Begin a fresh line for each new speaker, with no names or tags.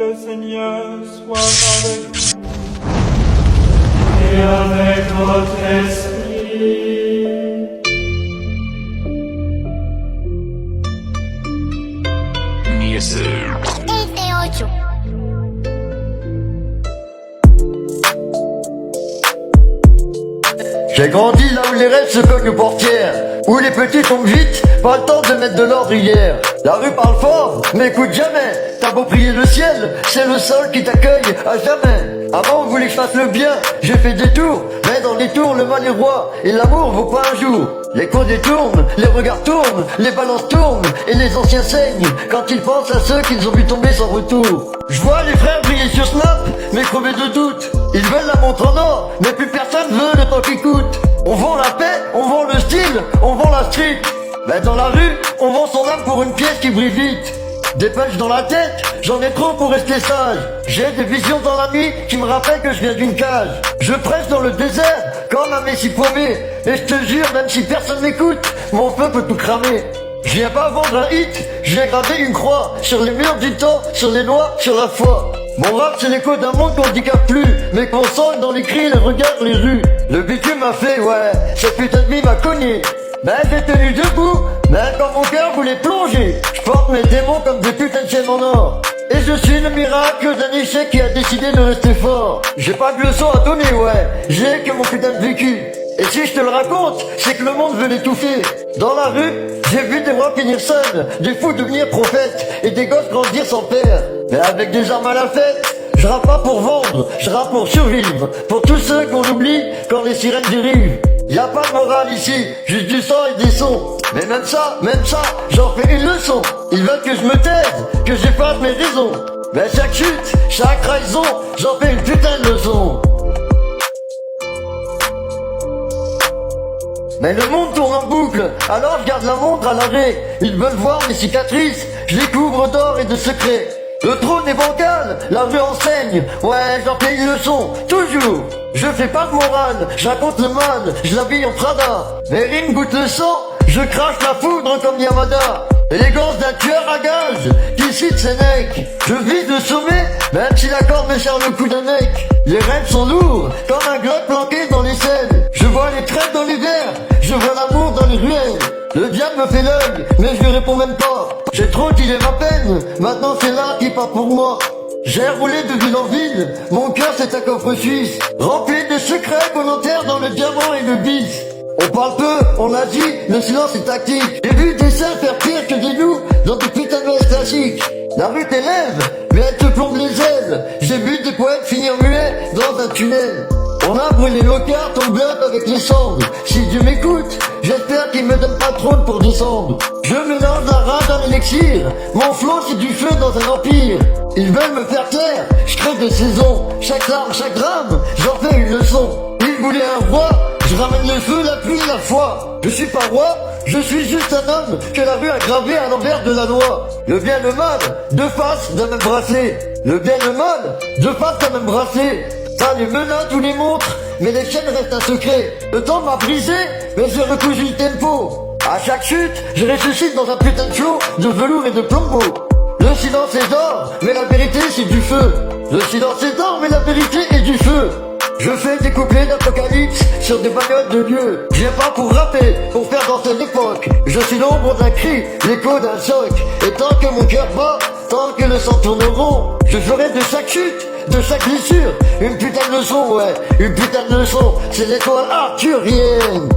Le Seigneur soit avec vous et avec votre esprit.
J'ai grandi là où les rêves se cognent aux portières, où les petits tombent vite, pas le temps de mettre de l'ordre hier. La rue parle fort, mais écoute jamais. T'as beau prier le ciel, c'est le sol qui t'accueille à jamais. Avant on voulait que je fasse le bien, j'ai fait des tours, mais dans les tours le mal est roi, et l'amour vaut pas un jour. Les cours détournent, les regards tournent, les balances tournent, et les anciens saignent, quand ils pensent à ceux qu'ils ont vu tomber sans retour. Je vois les frères briller sur Snap, mais crever de doute. Ils veulent la montre en or, mais plus personne veut le temps qui coûte. On vend la paix, on vend le style, on vend la street. Mais dans la rue, on vend son âme pour une pièce qui brille vite. Des punchs dans la tête, j'en ai trop pour rester sage. J'ai des visions dans la nuit qui me rappellent que je viens d'une cage. Je prêche dans le désert, comme un messie paumé. Et je te jure, même si personne m'écoute, mon feu peut tout cramer. Je viens pas vendre un hit, j'ai gravé une croix sur les murs du temps, sur les lois, sur la foi. Mon rap c'est l'écho d'un monde qu'on handicape plus, mais qu'on sent dans les cris, les regards, les rues. Le bitume m'a fait, ouais, cette putain de vie m'a cogné. Mais j'ai tenu debout, même quand mon cœur voulait plonger. Je porte mes démons comme des putains de chaînes en or. Et je suis le miracle d'un échec qui a décidé de rester fort. J'ai pas de leçon à donner, ouais, j'ai que mon putain de vécu. Et si je te le raconte, c'est que le monde veut l'étouffer. Dans la rue, j'ai vu des rois finir seuls, des fous devenir prophètes, et des gosses grandir sans père. Mais avec des armes à la fête, je rappe pas pour vendre, je rappe pour survivre. Pour tous ceux qu'on oublie quand les sirènes dérivent. Y'a pas de morale ici, juste du sang et des sons. Mais même ça, j'en fais une leçon. Ils veulent que je me taise, que j'efface mes raisons. Mais chaque chute, chaque trahison, j'en fais une putain de leçon. Mais le monde tourne en boucle, alors je garde la montre à l'arrêt. Ils veulent voir mes cicatrices, je les couvre d'or et de secrets. Le trône est bancal, la rue enseigne, ouais j'en fais une leçon, toujours. Je fais pas de morale, je raconte le mal, je l'habille en Prada. Mes rimes goûtent le sang, je crache la foudre comme Yamada. Élégance d'un tueur à gage, qui cite Sénèque. Je vise le sommet, même si la corde me serre le cou d'un mec. Les rêves sont lourds, comme un globe planqué dans les scènes. Je vois les traits dans les verres, je vois l'amour dans les ruelles. Le diable me fait l'œil, mais je lui réponds même pas. J'ai trop tiré ma peine, maintenant c'est là qui part pour moi. J'ai roulé de ville en ville, mon cœur c'est un coffre suisse, rempli de secrets volontaires dans le diamant et le bis. On parle peu, on a dit, le silence est tactique. J'ai vu des saints faire pire que des loups dans des putains de messes classiques. La rue t'élève, mais elle te plombe les ailes. J'ai vu des poètes finir muets dans un tunnel. On a brûlé l'ocard, ton bluff avec les cendres. Si Dieu m'écoute, j'espère qu'il me donne pas trop pour descendre. Je mélange la rage d'un élixir, mon flot c'est du feu dans un empire. Ils veulent me faire taire, je crée des saisons. Chaque larme, chaque drame, j'en fais une leçon. Ils voulaient un roi, je ramène le feu, la pluie, la foi. Je suis pas roi, je suis juste un homme que la rue a gravé à l'envers de la loi. Le bien et le mal, deux faces d'un même bracelet. Le bien et le mal, deux faces d'un même bracelet. T'as les menottes ou les montres, mais les chaînes restent un secret. Le temps m'a brisé, mais j'ai recousu le tempo. À chaque chute, je ressuscite dans un putain de flot de velours et de plombeau. Le silence est d'or, mais la vérité c'est du feu. Le silence est d'or, mais la vérité est du feu. Je fais des couplets d'apocalypse sur des bagnoles de Dieu. Je viens pas pour rapper, pour faire danser l'époque. Je suis l'ombre d'un cri, l'écho d'un choc. Et tant que mon cœur bat, tant que le sang tourne rond, je ferai de chaque chute, de chaque blessure, une putain de leçon, ouais, une putain de leçon. C'est l'étoile arthurienne.